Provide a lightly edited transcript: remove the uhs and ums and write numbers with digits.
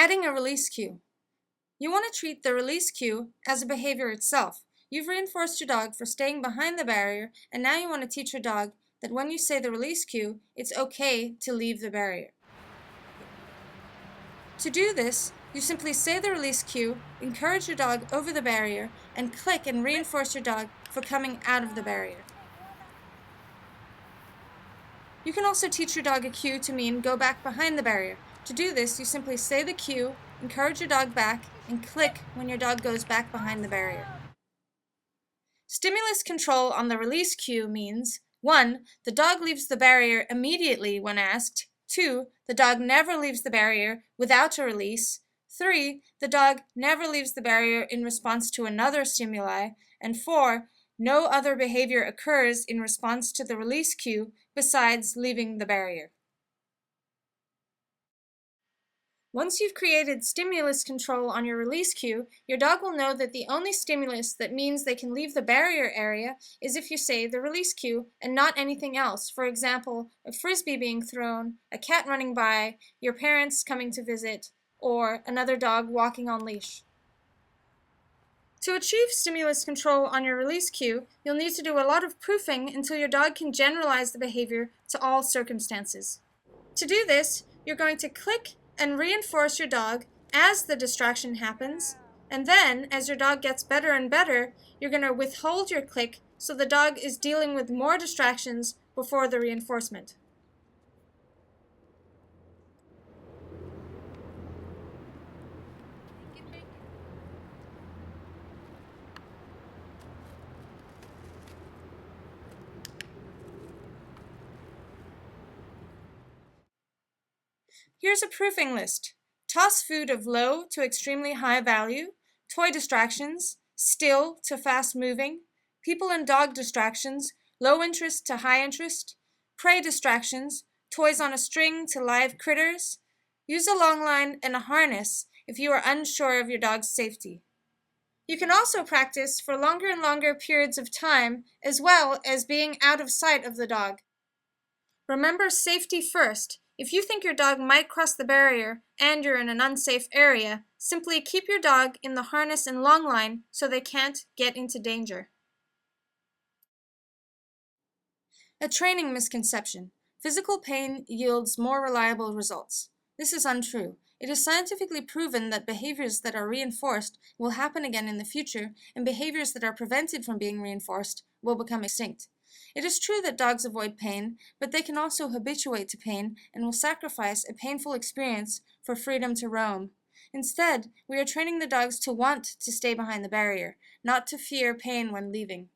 Adding a release cue. You want to treat the release cue as a behavior itself. You've reinforced your dog for staying behind the barrier, and now you want to teach your dog that when you say the release cue, it's okay to leave the barrier. To do this, you simply say the release cue, encourage your dog over the barrier, and click and reinforce your dog for coming out of the barrier. You can also teach your dog a cue to mean go back behind the barrier. To do this, you simply say the cue, encourage your dog back, and click when your dog goes back behind the barrier. Stimulus control on the release cue means 1. The dog leaves the barrier immediately when asked. 2. The dog never leaves the barrier without a release. 3. The dog never leaves the barrier in response to another stimuli. And 4. No other behavior occurs in response to the release cue besides leaving the barrier. Once you've created stimulus control on your release cue, your dog will know that the only stimulus that means they can leave the barrier area is if you say the release cue and not anything else. For example, a frisbee being thrown, a cat running by, your parents coming to visit, or another dog walking on leash. To achieve stimulus control on your release cue, you'll need to do a lot of proofing until your dog can generalize the behavior to all circumstances. To do this, you're going to click and reinforce your dog as the distraction happens, and then, as your dog gets better and better, you're going to withhold your click so the dog is dealing with more distractions before the reinforcement. Here's a proofing list. Toss food of low to extremely high value, toy distractions, still to fast moving, people and dog distractions, low interest to high interest, prey distractions, toys on a string to live critters. Use a long line and a harness if you are unsure of your dog's safety. You can also practice for longer and longer periods of time, as well as being out of sight of the dog. Remember safety first. If you think your dog might cross the barrier and you're in an unsafe area, simply keep your dog in the harness and long line so they can't get into danger. A training misconception. Physical pain yields more reliable results. This is untrue. It is scientifically proven that behaviors that are reinforced will happen again in the future, and behaviors that are prevented from being reinforced will become extinct. It is true that dogs avoid pain, but they can also habituate to pain and will sacrifice a painful experience for freedom to roam. Instead, we are training the dogs to want to stay behind the barrier, not to fear pain when leaving.